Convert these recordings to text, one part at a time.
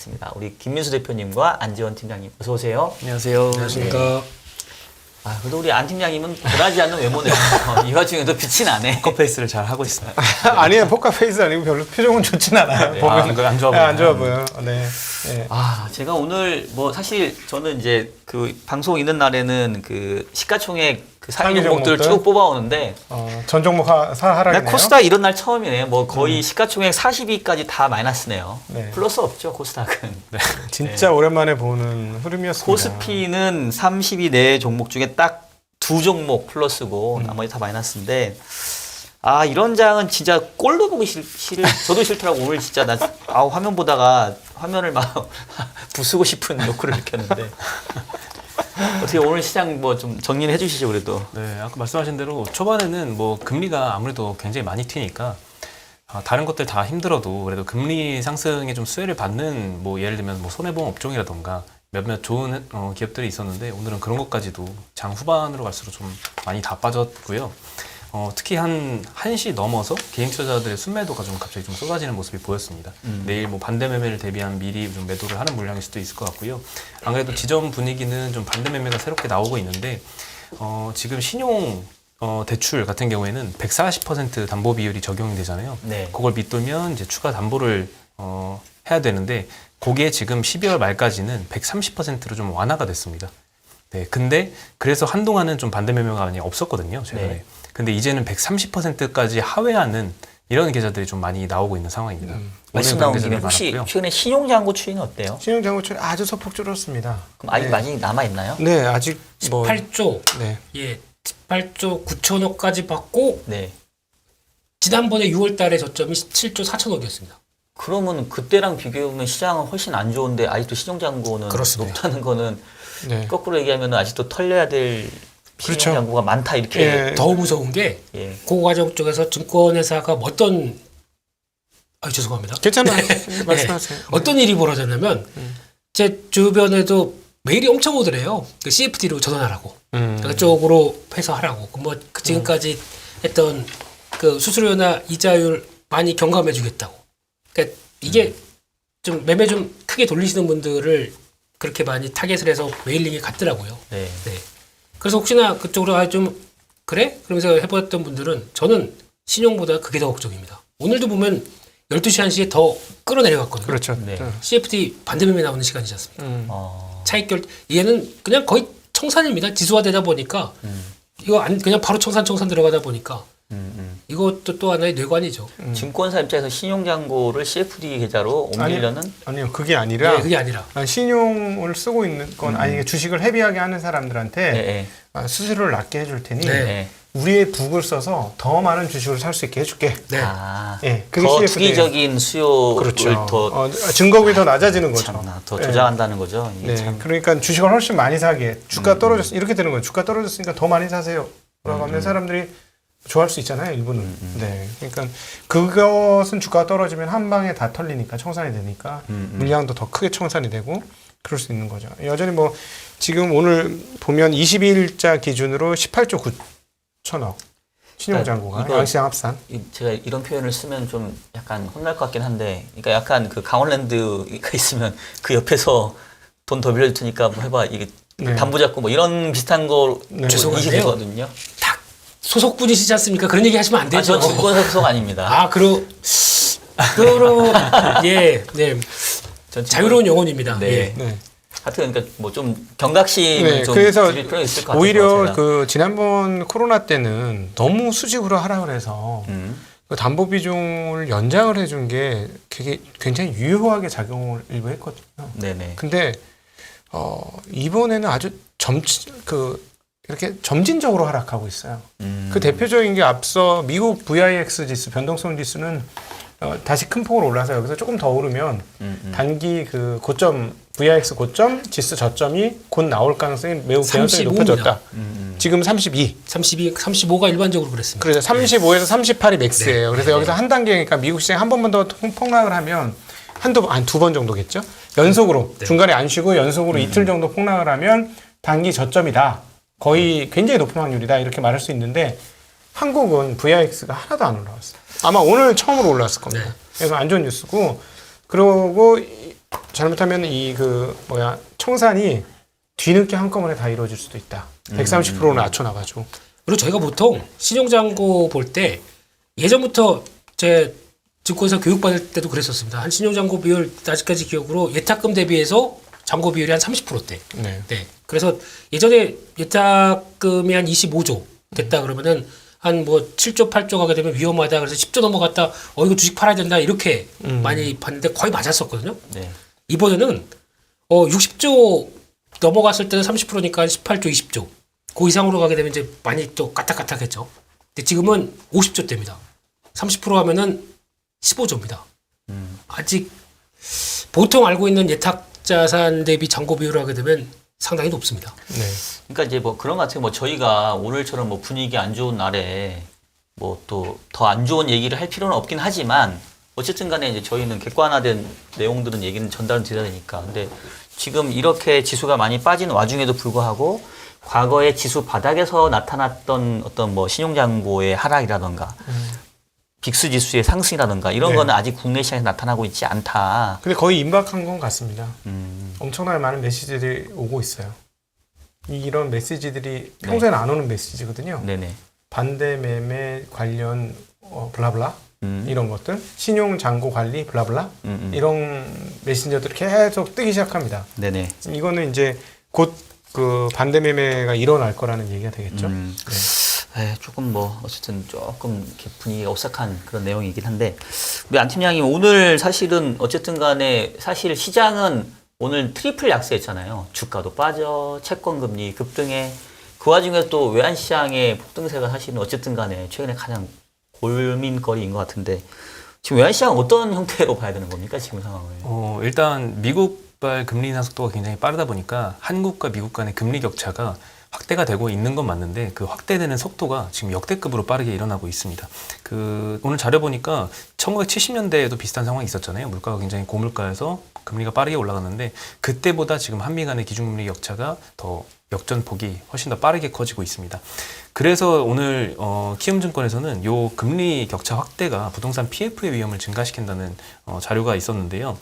있습니다. 우리 김민수 대표님과 안지원 팀장님 어서 오세요. 안녕하세요. 안녕하십니까. 아, 그래도 우리 안 팀장님은 변하지 않는 외모네요. 이 와중에도 빛이 나네. 포커페이스를 잘 하고 있습니다. 아니에요. 포카페이스 아니고 별로 표정은 좋진 않아요. 네. 보면 안 좋아 보여요. 안 좋아 보여요. 네. 네. 아, 제가 오늘 뭐 사실 저는 이제 그 방송 있는 날에는 그 시가총액 그 상위 상위 종목들을 종목들? 쭉 뽑아오는데 전 종목 나 하락이네요. 코스닥 이런 날 처음이네. 뭐 거의 시가총액 40위까지 다 마이너스네요. 네. 플러스 없죠, 코스닥은. 진짜 오랜만에 보는 흐름이었습니다. 코스피는 30위 내 종목 중에 딱 두 종목 플러스고 나머지 다 마이너스인데 아 이런 장은 진짜 꼴도 보기 저도 싫더라고. 오늘 진짜 나 화면 보다가 화면을 막 부수고 싶은 욕구를 느꼈는데 어떻게 오늘 시장 뭐 좀 정리를 해주시죠 그래도. 네, 아까 말씀하신 대로 초반에는 뭐 금리가 아무래도 굉장히 많이 튀니까 다른 것들 다 힘들어도 그래도 금리 상승에 좀 수혜를 받는 뭐 예를 들면 뭐 손해보험 업종이라던가 몇몇 좋은 기업들이 있었는데 오늘은 그런 것까지도 장 후반으로 갈수록 좀 많이 다 빠졌고요. 특히 한 1시 넘어서 개인 투자자들의 순매도가 좀 갑자기 좀 쏟아지는 모습이 보였습니다. 내일 뭐 반대 매매를 대비한 미리 좀 매도를 하는 물량일 수도 있을 것 같고요. 안 그래도 지점 분위기는 좀 반대 매매가 새롭게 나오고 있는데 지금 신용 대출 같은 경우에는 140% 담보 비율이 적용이 되잖아요. 네. 그걸 밑돌면 이제 추가 담보를 해야 되는데 그게 지금 12월 말까지는 130%로 좀 완화가 됐습니다. 네, 근데 그래서 한동안은 좀 반대 매매가 많이 없었거든요, 최근에. 네. 근데 이제는 130%까지 하회하는 이런 계좌들이 좀 많이 나오고 있는 상황입니다. 말씀 오늘 나온 그런 김에 계좌들이 혹시 많았고요. 최근에 신용장고 추이는 어때요? 신용장고철이 아주 소폭 줄었습니다. 그럼 아직 네. 많이 남아 있나요? 네, 아직 뭐 18조, 네. 예, 18조 9천억까지 받고 네. 지난번에 6월 달에 저점이 17조 4천억이었습니다. 그러면 그때랑 비교하면 시장은 훨씬 안 좋은데 아직도 신용장고는 그렇습니다. 높다는 거는 네. 거꾸로 얘기하면 아직도 털려야 될 그렇죠. 신용장고가 많다 이렇게. 예. 더 무서운 게 예. 그 과정 쪽에서 증권회사가 어떤 죄송합니다. 괜찮아요. 말씀하세요. 어떤 일이 벌어졌냐면 제 주변에도 메일이 엄청 오더래요. 그 CFD로 전환하라고. 그쪽으로 해서 하라고. 뭐 지금까지 했던 그 수수료나 이자율 많이 경감해 주겠다고. 그러니까 이게 좀 매매 좀 크게 돌리시는 분들을 그렇게 많이 타겟을 해서 메일링이 갔더라고요. 네. 네. 그래서 혹시나 그쪽으로 좀 그래? 그러면서 해봤던 분들은 저는 신용보다 그게 더 걱정입니다. 오늘도 보면 12시 1시에 더 끌어내려갔거든요. 그렇죠. 네. CFD 반대매매 나오는 시간이지 않습니까? 차익결 얘는 그냥 거의 청산입니다. 지수화되다 보니까 이거 그냥 바로 청산 들어가다 보니까 이것도 또 하나의 뇌관이죠. 증권사 입장에서 신용장고를 CFD 계좌로 옮기려는 아니요, 그게 아니라 네, 그게 아니라 신용을 쓰고 있는 건 아니 주식을 헤비하게 하는 사람들한테 네. 수수료를 낮게 해줄 테니 네. 네. 우리의 북을 써서 더 많은 주식을 살 수 있게 해줄게. 네. 아, 예, 그게 더 CFD 예요. 투기적인 수요를 그렇죠. 더 증거비 더 낮아지는 거죠. 참나, 더 예. 조장한다는 거죠. 이게 네, 참. 그러니까 주식을 훨씬 많이 사게. 주가 떨어졌 이렇게 되는 거예요. 주가 떨어졌으니까 더 많이 사세요. 라고 하면 사람들이 좋아할 수 있잖아요, 일부는. 네, 그러니까 그것은 주가가 떨어지면 한 방에 다 털리니까 청산이 되니까 물량도 더 크게 청산이 되고 그럴 수 있는 거죠. 여전히 뭐 지금 오늘 보면 22일자 기준으로 18조 9천억 신용장고가 이거- 양시장 합산. 제가 이런 표현을 쓰면 좀 약간 혼날 것 같긴 한데, 그러니까 약간 그 강원랜드가 있으면 그 옆에서 돈 더 빌려줄 테니까 뭐 해봐 이게 네. 담보 잡고 뭐 이런 비슷한 거 네. 죄송한데요. 이시되거든요. 딱 소속분이시지 않습니까? 그런 얘기 하시면 안 아, 되죠. 저 증권사 소속 아닙니다. 예, 네. 전 증권- 자유로운 영혼입니다. 네. 예. 네. 하여튼 그러니까 뭐 좀 경각심을 네, 좀 그래서 드릴 필요가 있을 것 같아요. 오히려 제가. 그 지난번 코로나 때는 너무 수직으로 하라 그래서 그 담보 비중을 연장을 해준 게 굉장히 유효하게 작용을 일부 했거든요. 네네. 근데 이번에는 아주 이렇게 점진적으로 하락하고 있어요. 그 대표적인 게 앞서 미국 VIX 지수, 변동성 지수는 다시 큰 폭으로 올라서 여기서 조금 더 오르면 단기 그 고점 VIX 고점 지수 저점이 곧 나올 가능성이 매우 개연성이 35 높아졌다. 지금 32. 35가 일반적으로 그랬습니다. 그래서 35에서 38이 맥스예요. 네. 그래서 여기서 한 단계니까 미국 시장 한 번만 더 폭락을 하면 두 번 정도겠죠. 연속으로 네. 중간에 안 쉬고 연속으로 이틀 정도 폭락을 하면 단기 저점이다. 거의 굉장히 높은 확률이다. 이렇게 말할 수 있는데 한국은 VIX가 하나도 안 올라왔어요. 아마 오늘 처음으로 올라왔을 겁니다. 네. 그래서 안 좋은 뉴스고 그러고 잘못하면 이 청산이 뒤늦게 한꺼번에 다 이루어질 수도 있다. 130%는 낮춰놔가지고. 그리고 저희가 보통 신용잔고 볼 때 예전부터 제 증권사 교육받을 때도 그랬었습니다. 한 신용잔고 비율 아직까지 기억으로 예탁금 대비해서 잔고 비율이 한 30%대. 네. 네. 그래서 예전에 예탁금이 한 25조 됐다 그러면은 한 뭐 7조, 8조 가게 되면 위험하다. 그래서 10조 넘어갔다. 이거 주식 팔아야 된다. 이렇게 많이 봤는데 거의 맞았었거든요. 네. 이번에는 60조 넘어갔을 때는 30%니까 18조, 20조. 그 이상으로 가게 되면 이제 많이 또 까딱까딱했죠. 근데 지금은 50조대입니다. 30% 하면은 15조입니다. 아직 보통 알고 있는 예탁 자산 대비 잔고 비율을 하게 되면 상당히 높습니다. 네. 그러니까 이제 뭐 그런 것 같아요. 뭐 저희가 오늘처럼 뭐 분위기 안 좋은 날에 뭐 또 더 안 좋은 얘기를 할 필요는 없긴 하지만 어쨌든 간에 이제 저희는 객관화된 내용들은 얘기는 전달은 드려야 되니까. 근데 지금 이렇게 지수가 많이 빠진 와중에도 불구하고 과거에 지수 바닥에서 나타났던 어떤 뭐 신용잔고의 하락이라던가 빅스 지수의 상승이라던가 이런 네. 거는 아직 국내 시장에서 나타나고 있지 않다. 근데 거의 임박한 건 같습니다. 엄청나게 많은 메시지들이 오고 있어요. 이런 메시지들이 평소에는 안 오는 메시지거든요. 네네. 반대 매매 관련 블라블라 이런 것들, 신용 잔고 관리 블라블라 이런 메신저들이 계속 뜨기 시작합니다. 네네. 이거는 이제 곧 그 반대 매매가 일어날 거라는 얘기가 되겠죠. 네. 네, 조금 뭐 어쨌든 조금 이렇게 분위기가 오싹한 그런 내용이긴 한데 우리 안 팀장님 오늘 사실은 어쨌든 간에 사실 시장은 오늘 트리플 약세했잖아요. 주가도 빠져, 채권 금리 급등해. 그 와중에 또 외환 시장의 폭등세가 사실은 어쨌든 간에 최근에 가장 고민거리인 것 같은데 지금 외환 시장 어떤 형태로 봐야 되는 겁니까 지금 상황을? 일단 미국발 금리 인하 속도가 굉장히 빠르다 보니까 한국과 미국 간의 금리 격차가 확대가 되고 있는 건 맞는데 그 확대되는 속도가 지금 역대급으로 빠르게 일어나고 있습니다. 오늘 자료 보니까 1970년대에도 비슷한 상황이 있었잖아요. 물가가 굉장히 고물가에서 금리가 빠르게 올라갔는데 그때보다 지금 한미 간의 기준금리 격차가 더 역전폭이 훨씬 더 빠르게 커지고 있습니다. 그래서 오늘 키움증권에서는 요 금리 격차 확대가 부동산 PF의 위험을 증가시킨다는 자료가 있었는데요.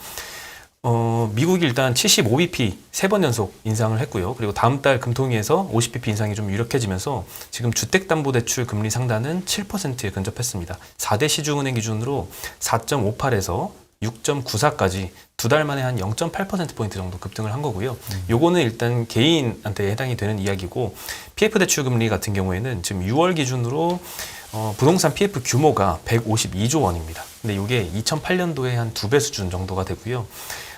미국이 일단 75bp 3번 연속 인상을 했고요. 그리고 다음 달 금통위에서 50bp 인상이 좀 유력해지면서 지금 주택담보대출 금리 상단은 7%에 근접했습니다. 4대 시중은행 기준으로 4.58에서 6.94까지 두 달 만에 한 0.8%포인트 정도 급등을 한 거고요. 요거는 일단 개인한테 해당이 되는 이야기고 PF 대출 금리 같은 경우에는 지금 6월 기준으로 부동산 PF 규모가 152조 원입니다. 근데 이게 2008년도에 한 2배 수준 정도가 되고요.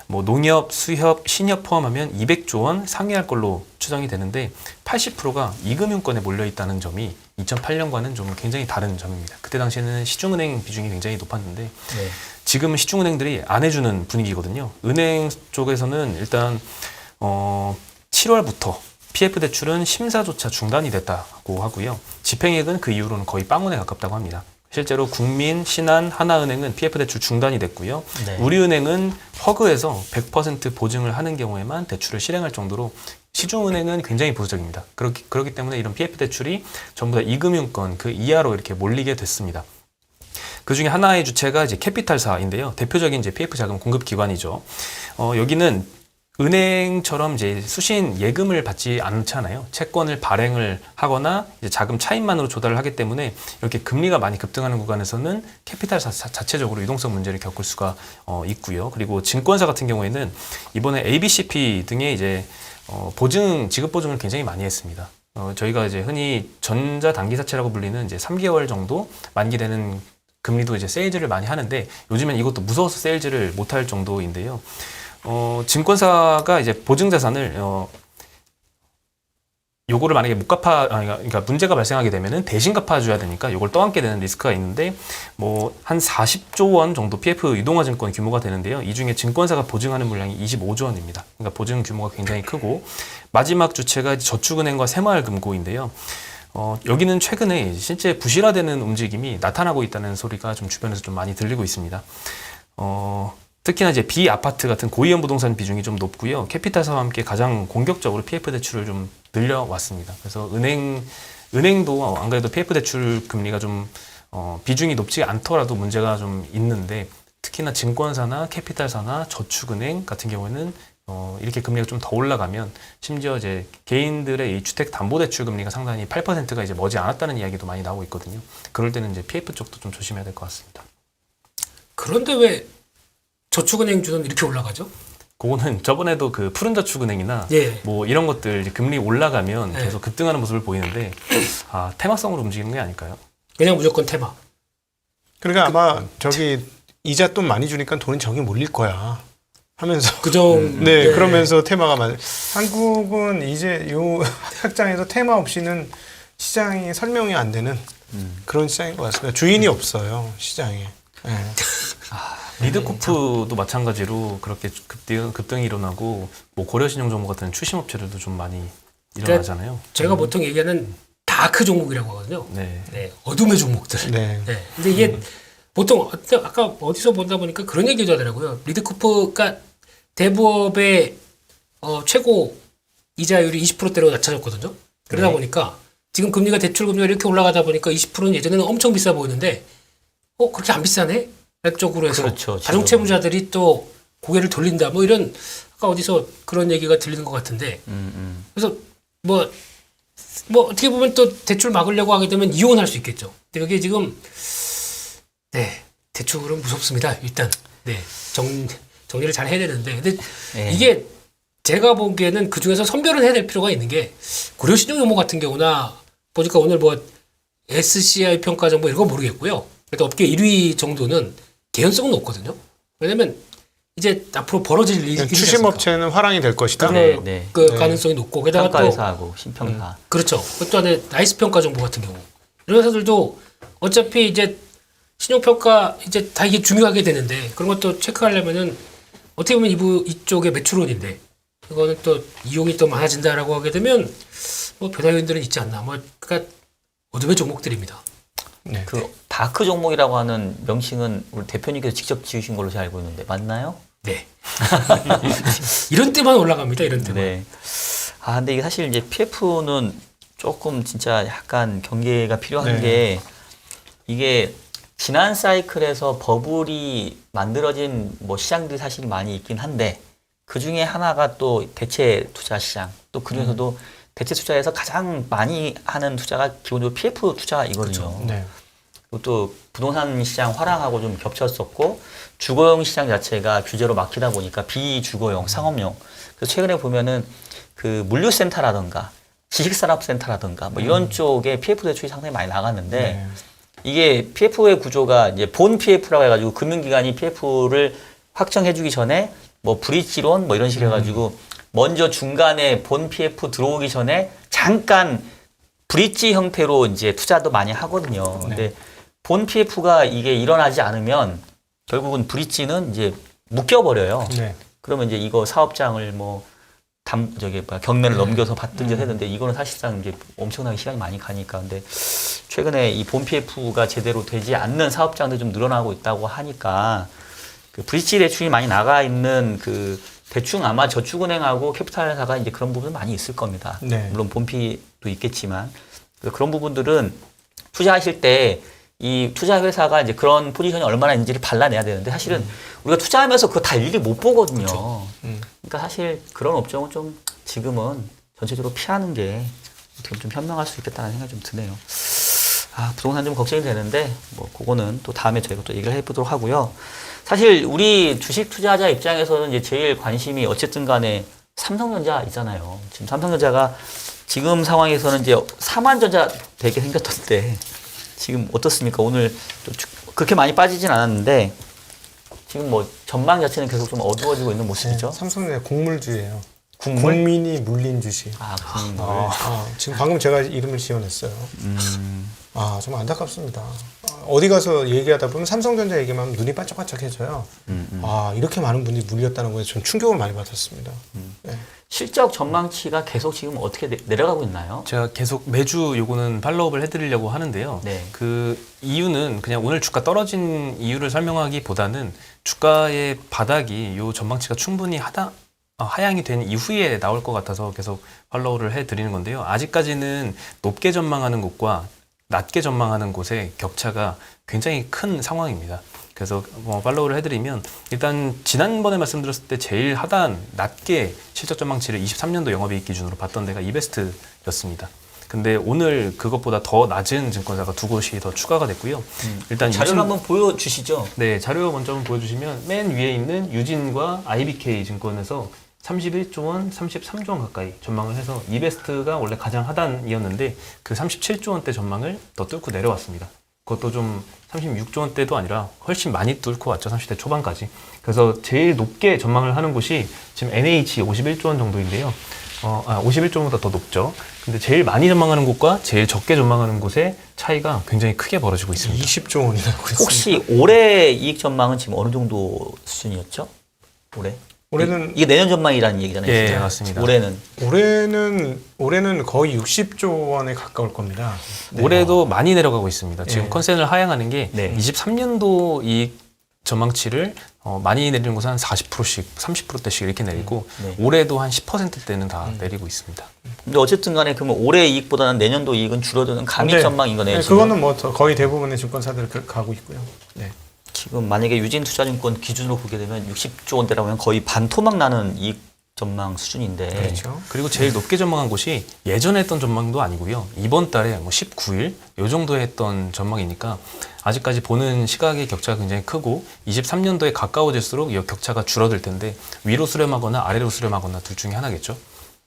뭐 농협, 수협, 신협 포함하면 200조 원 상회할 걸로 추정이 되는데 80%가 이금융권에 몰려 있다는 점이 2008년과는 좀 굉장히 다른 점입니다. 그때 당시에는 시중은행 비중이 굉장히 높았는데 네. 지금 시중은행들이 안 해주는 분위기거든요. 은행 쪽에서는 일단 7월부터 PF 대출은 심사조차 중단이 됐다고 하고요. 집행액은 그 이후로는 거의 빵원에 가깝다고 합니다. 실제로 국민, 신한, 하나은행은 PF 대출 중단이 됐고요. 네. 우리은행은 허그에서 100% 보증을 하는 경우에만 대출을 실행할 정도로 시중은행은 굉장히 보수적입니다. 그렇기 때문에 이런 PF 대출이 전부 다 이금융권 그 이하로 이렇게 몰리게 됐습니다. 그 중에 하나의 주체가 이제 캐피탈사인데요. 대표적인 이제 PF 자금 공급 기관이죠. 여기는 은행처럼 이제 수신 예금을 받지 않잖아요. 채권을 발행을 하거나 이제 자금 차입만으로 조달을 하기 때문에 이렇게 금리가 많이 급등하는 구간에서는 캐피탈사 자체적으로 유동성 문제를 겪을 수가 있고요. 그리고 증권사 같은 경우에는 이번에 ABCP 등의 이제 보증 지급 보증을 굉장히 많이 했습니다. 저희가 이제 흔히 전자 단기사채라고 불리는 이제 3개월 정도 만기되는 금리도 이제 세일즈를 많이 하는데 요즘엔 이것도 무서워서 세일즈를 못할 정도인데요. 증권사가 이제 보증자산을 요거를 만약에 못 그러니까 문제가 발생하게 되면은 대신 갚아줘야 되니까 요걸 떠안게 되는 리스크가 있는데 뭐 한 40조 원 정도 PF 유동화증권 규모가 되는데요. 이 중에 증권사가 보증하는 물량이 25조 원입니다. 그러니까 보증 규모가 굉장히 크고 마지막 주체가 저축은행과 새마을금고인데요. 여기는 최근에 실제 부실화되는 움직임이 나타나고 있다는 소리가 좀 주변에서 좀 많이 들리고 있습니다. 특히나 이제 비아파트 같은 고위험 부동산 비중이 좀 높고요. 캐피탈사와 함께 가장 공격적으로 PF 대출을 좀 늘려왔습니다. 그래서 은행도 안 그래도 PF 대출 금리가 좀 비중이 높지 않더라도 문제가 좀 있는데 특히나 증권사나 캐피탈사나 저축은행 같은 경우에는 이렇게 금리가 좀 더 올라가면 심지어 이제 개인들의 이 주택담보대출 금리가 상당히 8%가 이제 머지 않았다는 이야기도 많이 나오고 있거든요. 그럴 때는 이제 PF 쪽도 좀 조심해야 될 것 같습니다. 그런데 왜 저축은행주는 이렇게 올라가죠? 그거는 저번에도 그 푸른저축은행이나 예. 뭐 이런 것들 이제 금리 올라가면 네. 계속 급등하는 모습을 보이는데 테마성으로 움직이는 게 아닐까요? 그냥 무조건 테마. 그러니까 아마 저기 이자 돈 많이 주니까 돈이 저기 몰릴 거야 하면서 그정. 네, 그러면서 테마가 많아요. 한국은 이제 요 확장에서 테마 없이는 시장이 설명이 안 되는 그런 시장인 것 같습니다. 주인이 없어요 시장에. 네. 리드코프도 마찬가지로 그렇게 급등이 일어나고 뭐 고려신용정보 같은 추심업체들도 좀 많이 일어나잖아요. 제가 보통 얘기하는 다크 종목이라고 하거든요. 네. 네, 어둠의 종목들. 네. 네. 근데 이게 보통 아까 어디서 보다 보니까 그런 얘기도 하더라고요. 리드코프가 대부업의 최고 이자율이 20%대로 낮춰졌거든요. 그러다 네. 보니까 지금 금리가 대출 금리가 이렇게 올라가다 보니까 20%는 예전에는 엄청 비싸 보였는데 그렇게 안 비싸네? 쪽으로 해서 그렇죠, 가중 채무자들이 또 고개를 돌린다. 뭐 이런 아까 어디서 그런 얘기가 들리는 것 같은데 그래서 뭐 어떻게 보면 또 대출 막으려고 하게 되면 이혼할 수 있겠죠. 근데 여기 지금 네 대출은 무섭습니다. 일단 네 정리를 잘 해야 되는데 근데 네. 이게 제가 보기에는 그 중에서 선별을 해야 될 필요가 있는 게 고려신용연모 같은 경우나 보니까 오늘 뭐 SCI 평가 정보 이런 거 모르겠고요. 그래도 업계 1위 정도는 개연성은 높거든요. 왜냐면 이제 앞으로 벌어질 일이 추심업체는 화랑이 될 것이다. 네, 네. 그 네. 가능성이 높고 게다가 또 평가회사하고 신평사. 그렇죠. 또 안에 나이스 평가 정보 같은 경우 이런 회사들도 어차피 이제 신용평가 이제 다 이게 중요하게 되는데 그런 것도 체크하려면은 어떻게 보면 이쪽의 매출원인데 이거는 또 이용이 또 많아진다라고 하게 되면 뭐 변화 요인들은 있지 않나. 뭐 그러니까 어둠의 종목들입니다. 네. 그 다크 종목이라고 하는 명칭은 우리 대표님께서 직접 지으신 걸로 제가 알고 있는데 맞나요? 네. 이런 때만 올라갑니다. 이런 때만. 네. 근데 이게 사실 이제 PF는 조금 진짜 약간 경계가 필요한 네. 게 이게 지난 사이클에서 버블이 만들어진 뭐 시장들이 사실 많이 있긴 한데 그 중에 하나가 또 대체 투자 시장 또 그 중에서도 대체 투자에서 가장 많이 하는 투자가 기본적으로 PF 투자이거든요. 네. 그리고 또 부동산 시장 화랑하고 좀 겹쳤었고 주거용 시장 자체가 규제로 막히다 보니까 비주거용 상업용 그래서 최근에 보면은 그 물류센터라든가 지식산업센터라든가 뭐 이런 쪽에 PF 대출이 상당히 많이 나갔는데 네. 이게 PF의 구조가 이제 본 PF라고 해가지고 금융기관이 PF를 확정해주기 전에 뭐 브릿지론 뭐 이런 식으로 해가지고 먼저 중간에 본 PF 들어오기 전에 잠깐 브릿지 형태로 이제 투자도 많이 하거든요. 근데 본 PF가 이게 일어나지 않으면 결국은 브릿지는 이제 묶여버려요. 네. 그러면 이제 이거 사업장을 뭐 경매를 넘겨서 받든지 했는데 이거는 사실상 이제 엄청나게 시간이 많이 가니까. 근데 최근에 이 본 PF가 제대로 되지 않는 사업장들이 좀 늘어나고 있다고 하니까 그 브릿지 대출이 많이 나가 있는 그 대충 아마 저축은행하고 캐피탈사가 이제 그런 부분은 많이 있을 겁니다. 네. 물론 본피도 있겠지만 그런 부분들은 투자하실 때 이 투자 회사가 이제 그런 포지션이 얼마나 있는지를 발라내야 되는데 사실은 우리가 투자하면서 그거 다 일일이 못 보거든요. 그러니까 사실 그런 업종은 좀 지금은 전체적으로 피하는 게 어떻게 보면 좀 현명할 수 있겠다는 생각이 좀 드네요. 부동산 좀 걱정이 되는데 뭐 그거는 또 다음에 저희가 또 얘기를 해보도록 하고요. 사실 우리 주식 투자자 입장에서는 이제 제일 관심이 어쨌든 간에 삼성전자 있잖아요. 지금 삼성전자가 지금 상황에서는 이제 삼환전자 되게 생겼던데 지금 어떻습니까? 오늘 또 그렇게 많이 빠지진 않았는데 지금 뭐 전망 자체는 계속 좀 어두워지고 있는 모습이죠. 삼성전자 곡물주예요. 국물? 국민이 물린 주식. 국물. 지금 방금 제가 이름을 지어냈어요. 좀 안타깝습니다. 어디 가서 얘기하다 보면 삼성전자 얘기만 하면 눈이 반짝반짝해져요. 이렇게 많은 분들이 물렸다는 거에 좀 충격을 많이 받았습니다. 네. 실적 전망치가 계속 지금 어떻게 내려가고 있나요? 제가 계속 매주 요거는 팔로우업을 해드리려고 하는데요. 네. 그 이유는 그냥 오늘 주가 떨어진 이유를 설명하기보다는 주가의 바닥이 요 전망치가 충분히 하향이 된 이후에 나올 것 같아서 계속 팔로우를 해드리는 건데요. 아직까지는 높게 전망하는 곳과 낮게 전망하는 곳의 격차가 굉장히 큰 상황입니다. 그래서 팔로우를 해드리면 일단 지난번에 말씀드렸을 때 제일 하단 낮게 실적 전망치를 23년도 영업이익 기준으로 봤던 데가 이베스트였습니다. 근데 오늘 그것보다 더 낮은 증권사가 두 곳이 더 추가가 됐고요. 일단 자료를 한번 보여주시죠. 네, 자료 먼저 한번 보여주시면 맨 위에 있는 유진과 IBK 증권에서 31조 원, 33조 원 가까이 전망을 해서 이베스트가 원래 가장 하단이었는데 그 37조 원대 전망을 더 뚫고 내려왔습니다. 그것도 좀 36조 원대도 아니라 훨씬 많이 뚫고 왔죠. 30대 초반까지. 그래서 제일 높게 전망을 하는 곳이 지금 NH 51조 원 정도인데요. 51조 원보다 더 높죠. 근데 제일 많이 전망하는 곳과 제일 적게 전망하는 곳의 차이가 굉장히 크게 벌어지고 있습니다. 20조 원이 나오고 있습니다. 혹시 올해 이익 전망은 지금 어느 정도 수준이었죠? 올해? 올해는 이게 내년 전망이라는 얘기잖아요. 예, 진짜. 맞습니다. 올해는 거의 60조 원에 가까울 겁니다. 올해도 많이 내려가고 있습니다. 지금 네. 컨센을 하향하는 게 네. 23년도 이익 전망치를 많이 내리는 곳은 한 40%씩, 30%대씩 이렇게 내리고 네. 올해도 한 10%대는 다 내리고 있습니다. 근데 어쨌든 간에 그러면 올해 이익보다는 내년도 이익은 줄어드는 감히 네. 전망인 거네요. 네, 지금. 그거는 뭐 거의 대부분의 증권사들 가고 있고요. 네. 지금 만약에 유진투자증권 기준으로 보게 되면 60조 원대라고 하면 거의 반토막 나는 이익 전망 수준인데 그렇죠. 그리고 제일 높게 전망한 곳이 예전에 했던 전망도 아니고요. 이번 달에 뭐 19일 요 정도에 했던 전망이니까 아직까지 보는 시각의 격차가 굉장히 크고 23년도에 가까워질수록 이 격차가 줄어들 텐데 위로 수렴하거나 아래로 수렴하거나 둘 중에 하나겠죠.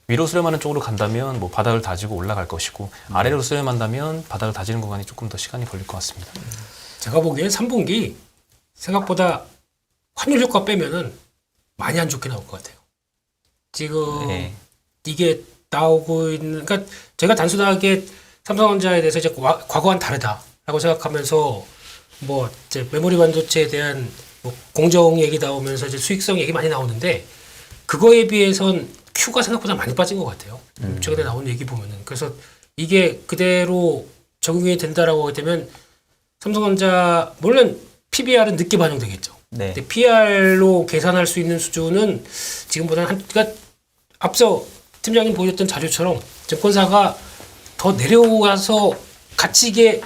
위로 수렴하는 쪽으로 간다면 뭐 바닥을 다지고 올라갈 것이고 아래로 수렴한다면 바닥을 다지는 구간이 조금 더 시간이 걸릴 것 같습니다. 제가 보기엔 3분기 생각보다 환율 효과 빼면은 많이 안 좋게 나올 것 같아요. 지금 네. 이게 나오고 있는, 그러니까 제가 단순하게 삼성전자에 대해서 이제 과거와는 다르다라고 생각하면서 뭐 이제 메모리 반도체에 대한 뭐 공정 얘기 나오면서 이제 수익성 얘기 많이 나오는데 그거에 비해선 Q가 생각보다 많이 빠진 것 같아요. 최근에 나온 얘기 보면은. 그래서 이게 그대로 적용이 된다라고 하게 되면 삼성전자 물론 PBR은 늦게 반영되겠죠. 네. 근데 PR로 계산할 수 있는 수준은 지금보다는 그러니까 앞서 팀장님 보여줬던 자료처럼 증권사가 더 내려가서 같이 이게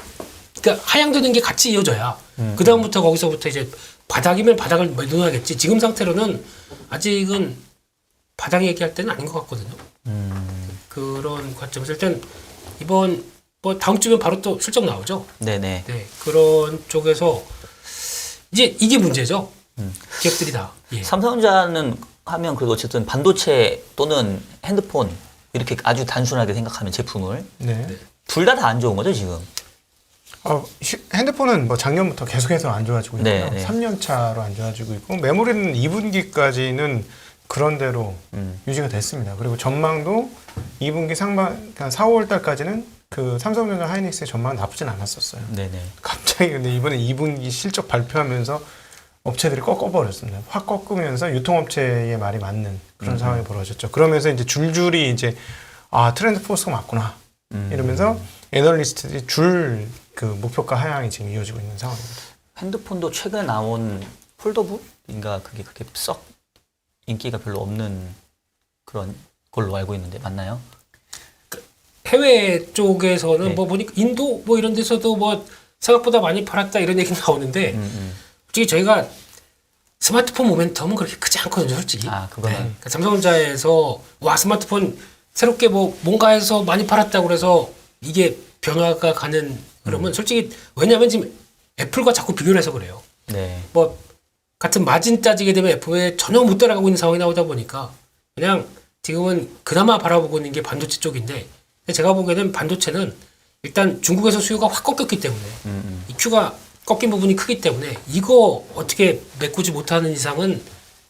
그러니까 하향되는 게 같이 이어져야 그 다음부터 거기서부터 이제 바닥이면 바닥을 매도하겠지. 지금 상태로는 아직은 바닥 얘기할 때는 아닌 것 같거든요. 그런 관점에서 일단 이번 뭐 다음 주면 바로 또 실적 나오죠. 네네. 네, 그런 쪽에서 이제 이게 문제죠. 기업들이 다. 예. 삼성전자는 하면 그래도 어쨌든 반도체 또는 핸드폰 이렇게 아주 단순하게 생각하면 제품을 네. 둘 다 안 좋은 거죠 지금. 핸드폰은 뭐 작년부터 계속해서 안 좋아지고 있고요. 네, 네. 3년 차로 안 좋아지고 있고 메모리는 2분기까지는 그런대로 유지가 됐습니다. 그리고 전망도 2분기 상반, 그냥 4, 5월 달까지는 그 삼성전자 하이닉스의 전망은 나쁘진 않았었어요. 네네. 갑자기 근데 이번에 2분기 실적 발표하면서 업체들이 꺾어버렸습니다. 확 꺾으면서 유통업체의 말이 맞는 그런 상황이 벌어졌죠. 그러면서 이제 줄줄이 이제 트렌드 포스가 맞구나 이러면서 애널리스트들이 줄 그 목표가 하향이 지금 이어지고 있는 상황입니다. 핸드폰도 최근에 나온 폴더블인가 그게 그렇게 썩 인기가 별로 없는 그런 걸로 알고 있는데 맞나요? 해외 쪽에서는 네. 뭐 보니까 인도 뭐 이런 데서도 뭐 생각보다 많이 팔았다 이런 얘기 나오는데 솔직히 저희가 스마트폰 모멘텀은 그렇게 크지 않거든요, 솔직히. 그거는 그러니까 삼성전자에서 와 스마트폰 새롭게 뭐 뭔가 해서 많이 팔았다고 그래서 이게 변화가 가는 그러면 솔직히 왜냐하면 지금 애플과 자꾸 비교를 해서 그래요. 네. 뭐 같은 마진 따지게 되면 애플에 전혀 못 따라가고 있는 상황이 나오다 보니까 그냥 지금은 그나마 바라보고 있는 게 반도체 쪽인데 제가 보기에는 반도체는 일단 중국에서 수요가 확 꺾였기 때문에 이 Q가 꺾인 부분이 크기 때문에 이거 어떻게 메꾸지 못하는 이상은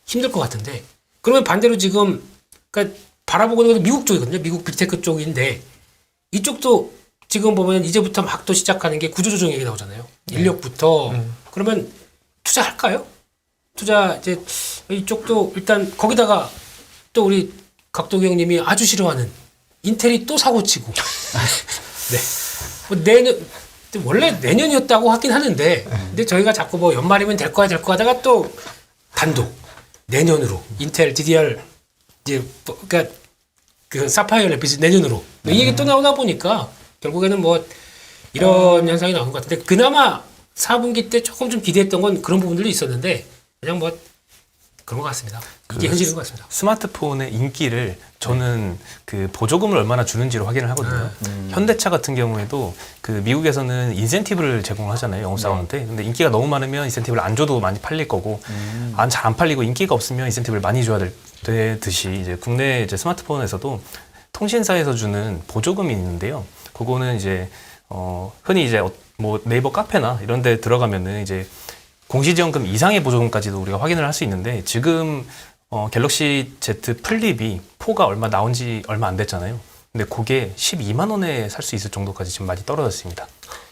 힘들 것 같은데 그러면 반대로 지금 그러니까 바라보고 있는 건 미국 쪽이거든요. 미국 빅테크 쪽인데 이쪽도 지금 보면 이제부터 막 또 시작하는 게 구조조정 얘기 나오잖아요. 인력부터 그러면 투자할까요? 투자 이제 이쪽도 일단 거기다가 또 우리 각도기 형님이 아주 싫어하는 인텔이 또 사고치고 네. 뭐 내년 원래 내년이었다고 하긴 하는데 근데 저희가 자꾸 뭐 연말이면 될 거야 하다가 또 단독 내년으로 인텔 DDR 이제 뭐 그러니까 그 사파이어 래피드 내년으로 이 얘기 또 나오다 보니까 결국에는 뭐 이런 현상이 나오는 것 같은데 그나마 4분기 때 조금 좀 기대했던 건 그런 부분들도 있었는데 그냥 뭐 그런 것 같습니다. 이게 현실인 것 같습니다. 스마트폰의 인기를 저는 그 보조금을 얼마나 주는지로 확인을 하거든요. 현대차 같은 경우에도 그 미국에서는 인센티브를 제공을 하잖아요. 영업사원한테. 근데 인기가 너무 많으면 인센티브를 안 줘도 많이 팔릴 거고 잘 안 팔리고 인기가 없으면 인센티브를 많이 줘야 되듯이 이제 국내 이제 스마트폰에서도 통신사에서 주는 보조금이 있는데요. 그거는 이제 흔히 이제 뭐 네이버 카페나 이런 데 들어가면은 이제 공시지원금 이상의 보조금까지도 우리가 확인을 할 수 있는데 지금 갤럭시 Z 플립이 4가 얼마 나온 지 얼마 안 됐잖아요. 근데 그게 12만 원에 살 수 있을 정도까지 지금 많이 떨어졌습니다.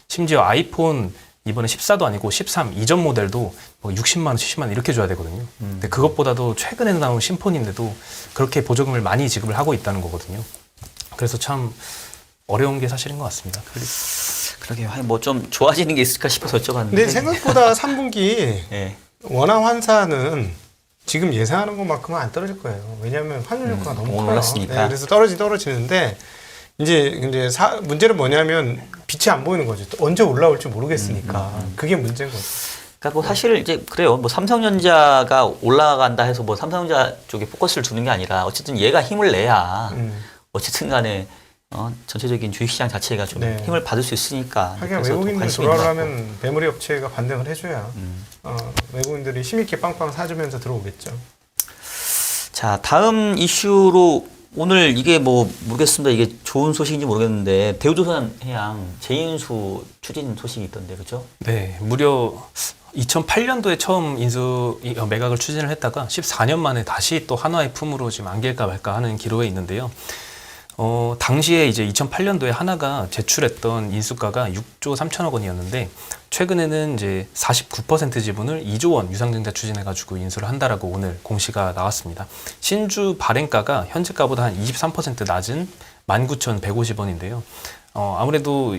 심지어 아이폰 이번에 14도 아니고 13 이전 모델도 뭐 60만 원, 70만 원 이렇게 줘야 되거든요. 근데 그것보다도 최근에 나온 신폰인데도 그렇게 보조금을 많이 지급을 하고 있다는 거거든요. 그래서 참 어려운 게 사실인 것 같습니다. 그러게요. 뭐 좀 좋아지는 게 있을까 싶어서 여쭤봤는데. 근데 생각보다 3분기 예. 원화 환산은 지금 예상하는 것만큼은 안 떨어질 거예요. 왜냐하면 환율 효과가 너무 커요. 올랐으니까. 네, 그래서 떨어지는데 이제 문제는 뭐냐면 빛이 안 보이는 거죠. 또 언제 올라올지 모르겠으니까 그게 문제인 거죠. 그러니까 뭐 사실 이제 그래요. 뭐 삼성전자가 올라간다 해서 뭐 삼성전자 쪽에 포커스를 두는 게 아니라 어쨌든 얘가 힘을 내야 어쨌든 간에 전체적인 주식시장 자체가 좀 네. 힘을 받을 수 있으니까. 하긴 그래서 더 외국인들 관심이 있는 것 같고. 돌아오려면 메모리 업체가 반등을 해줘야 외국인들이 힘있게 빵빵 사주면서 들어오겠죠. 자, 다음 이슈로 오늘 이게 뭐 모르겠습니다. 이게 좋은 소식인지 모르겠는데 대우조선해양 재인수 추진 소식이 있던데 그렇죠? 네, 무려 2008년도에 처음 매각을 추진을 했다가 14년 만에 다시 또 한화의 품으로 지금 안길까 말까 하는 기로에 있는데요. 당시에 이제 2008년도에 하나가 제출했던 인수가가 6조 3천억 원이었는데 최근에는 이제 49% 지분을 2조 원 유상증자 추진해가지고 인수를 한다라고 오늘 공시가 나왔습니다. 신주 발행가가 현재가보다 한 23% 낮은 19,150원인데요. 아무래도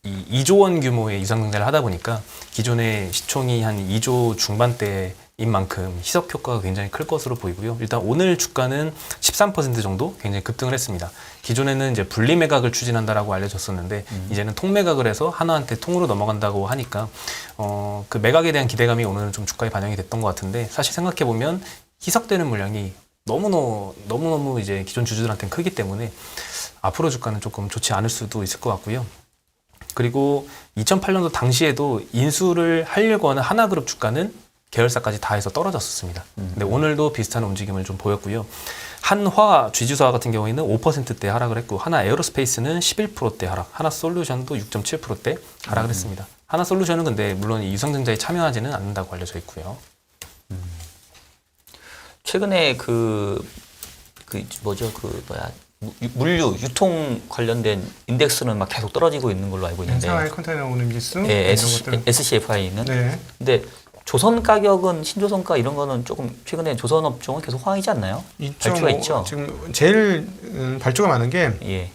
이 2조 원 규모의 유상증자를 하다 보니까 기존의 시총이 한 2조 중반대인 만큼 희석 효과가 굉장히 클 것으로 보이고요. 일단 오늘 주가는 13% 정도 굉장히 급등을 했습니다. 기존에는 이제 분리 매각을 추진한다라고 알려졌었는데 이제는 통매각을 해서 하나한테 통으로 넘어간다고 하니까 그 매각에 대한 기대감이 오늘은 좀 주가에 반영이 됐던 것 같은데 사실 생각해 보면 희석되는 물량이 너무너무 이제 기존 주주들한테는 크기 때문에 앞으로 주가는 조금 좋지 않을 수도 있을 것 같고요. 그리고 2008년도 당시에도 인수를 하려고 하는 하나그룹 주가는 계열사까지 다 해서 떨어졌었습니다. 근데 오늘도 비슷한 움직임을 좀 보였고요. 한화 쥐주사 같은 경우에는 5%대 하락을 했고 하나 에어로스페이스는 11%대 하락, 하나 솔루션도 6.7%대 하락을 했습니다. 하나 솔루션은 근데 물론 이 유상증자에 참여하지는 않는다고 알려져 있고요. 최근에 물류 유통 관련된 인덱스는 막 계속 떨어지고 있는 걸로 알고 있는데. 상하이 컨테이너 운임 지수 네, 이런 것들. SCFI는. 네. 근데 조선 가격은 신조선가 이런 거는 조금 최근에 조선 업종은 계속 호황이지 않나요? 발주가 있죠. 지금 제일 발주가 많은 게 예.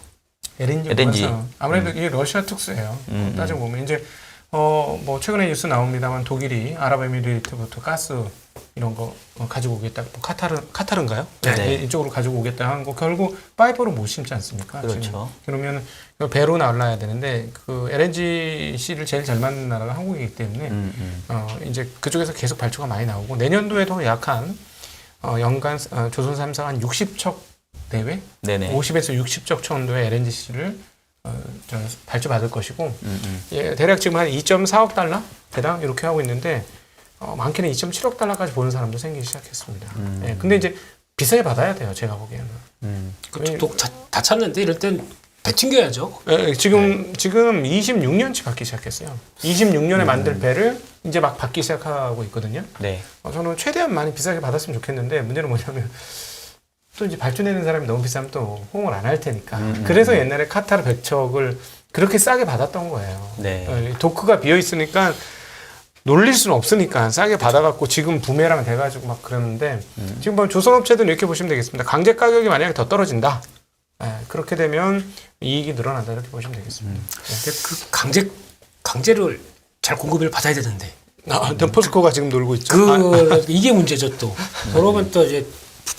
LNG. 아무래도 이게 러시아 특수예요. 따지고 보면 이제 뭐 최근에 뉴스 나옵니다만 독일이 아랍에미리트부터 가스 이런 거 가지고 오겠다. 뭐 카타르인가요? 네. 이쪽으로 가지고 오겠다 하는 거 결국 파이프로 못 심지 않습니까? 그렇죠. 지금. 그러면 배로 날라야 되는데 그 LNGC를 제일 잘 만든 나라가 한국이기 때문에 이제 그쪽에서 계속 발주가 많이 나오고 내년도에도 약 한 연간 조선 3사가 한 60척 내외, 네네. 50에서 60척 정도의 LNGC를 발주 받을 것이고 예, 대략 지금 한 2.4억 달러 대당 이렇게 하고 있는데 많게는 2.7억 달러까지 보는 사람도 생기기 시작했습니다. 예, 근데 이제 비싸게 받아야 돼요, 제가 보기에는. 다 찼는데 이럴 땐 배 튕겨야죠. 예, 지금 26년치 받기 시작했어요. 26년에 만들 배를 이제 막 받기 시작하고 있거든요. 네. 저는 최대한 많이 비싸게 받았으면 좋겠는데 문제는 뭐냐면 또 이제 발주내는 사람이 너무 비싸면 또 호응을 안 할 테니까. 그래서 옛날에 카타르 100척을 그렇게 싸게 받았던 거예요. 네. 도크가 비어 있으니까 놀릴 수는 없으니까 싸게 받아갖고 지금 부메랑 돼가지고 막 그러는데 지금 보면 조선업체들은 이렇게 보시면 되겠습니다. 강제 가격이 만약에 더 떨어진다. 그렇게 되면 이익이 늘어난다 이렇게 보시면 되겠습니다. 그 강제를 잘 공급을 받아야 되는데. 포스코가 지금 놀고 있죠. 이게 문제죠 또. 그러면 또 이제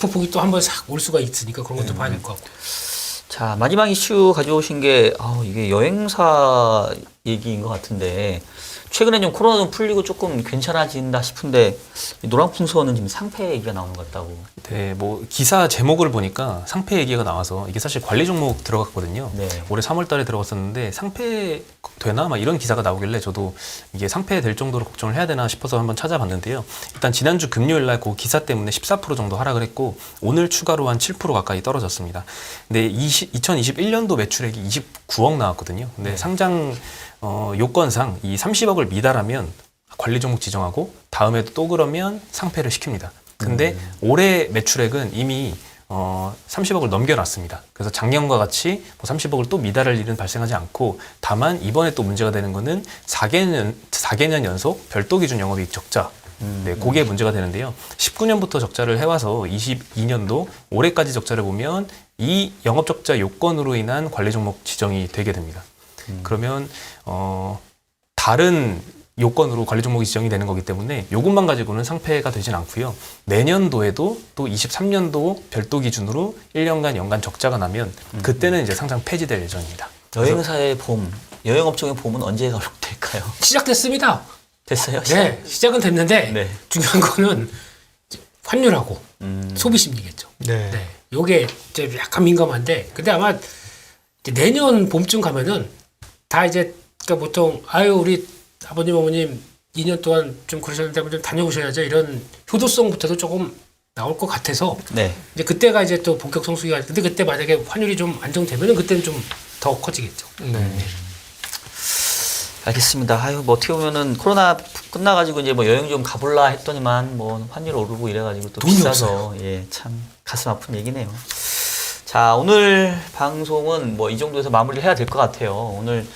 폭폭이 또 한번 싹 올 수가 있으니까 그런 것도 봐야 될 것 같고. 자, 마지막 이슈 가져오신 게 이게 여행사 얘기인 것 같은데 최근에 좀 코로나 좀 풀리고 조금 괜찮아진다 싶은데 이 노랑풍선은 지금 상패 얘기가 나오는 것 같다고. 네, 뭐 기사 제목을 보니까 상패 얘기가 나와서 이게 사실 관리 종목 들어갔거든요. 네. 올해 3월달에 들어갔었는데 상패 되나 막 이런 기사가 나오길래 저도 이게 상패 될 정도로 걱정을 해야 되나 싶어서 한번 찾아봤는데요. 일단 지난주 금요일날 그 기사 때문에 14% 정도 하락을 했고 오늘 추가로 한 7% 가까이 떨어졌습니다. 근데 2021년도 매출액이 29억 나왔거든요. 근데 상장 요건상 이 30억을 미달하면 관리 종목 지정하고 다음에도 또 그러면 상패를 시킵니다. 근데 올해 매출액은 이미 30억을 넘겨놨습니다. 그래서 작년과 같이 뭐 30억을 또 미달할 일은 발생하지 않고 다만 이번에 또 문제가 되는 거는 4개년 연속 별도 기준 영업이익 적자. 네, 그게 문제가 되는데요. 19년부터 적자를 해와서 22년도 올해까지 적자를 보면 이 영업 적자 요건으로 인한 관리 종목 지정이 되게 됩니다. 그러면 다른 요건으로 관리 종목이 지정이 되는 거기 때문에 요것만 가지고는 상패가 되진 않고요. 내년도에도 또 23년도 별도 기준으로 1년간 연간 적자가 나면 그때는 이제 상장 폐지될 예정입니다. 여행사의 봄, 여행업종의 봄은 언제 가속될까요? 시작됐습니다. 됐어요? 네, 시작은 됐는데 네. 중요한 거는 이제 환율하고 소비 심리겠죠. 네. 네, 요게 이제 약간 민감한데, 근데 아마 이제 내년 봄쯤 가면은 다 이제 그러니까 보통 아유 우리 아버님 어머님 2년 동안 좀 그러셨는데 좀 다녀오셔야죠 이런 효도성부터도 조금 나올 것 같아서 네. 이제 그때가 이제 또 본격 성수기가 근데 그때 만약에 환율이 좀 안정되면은 그때는 좀 더 커지겠죠. 네. 알겠습니다. 아유, 뭐 어떻게 보면은 코로나 끝나가지고 이제 뭐 여행 좀 가볼라 했더니만 뭐 환율 오르고 이래가지고 또 돈이 비싸서 예, 참 가슴 아픈 얘기네요. 자, 오늘 방송은 뭐 이 정도에서 마무리를 해야 될 것 같아요. 오늘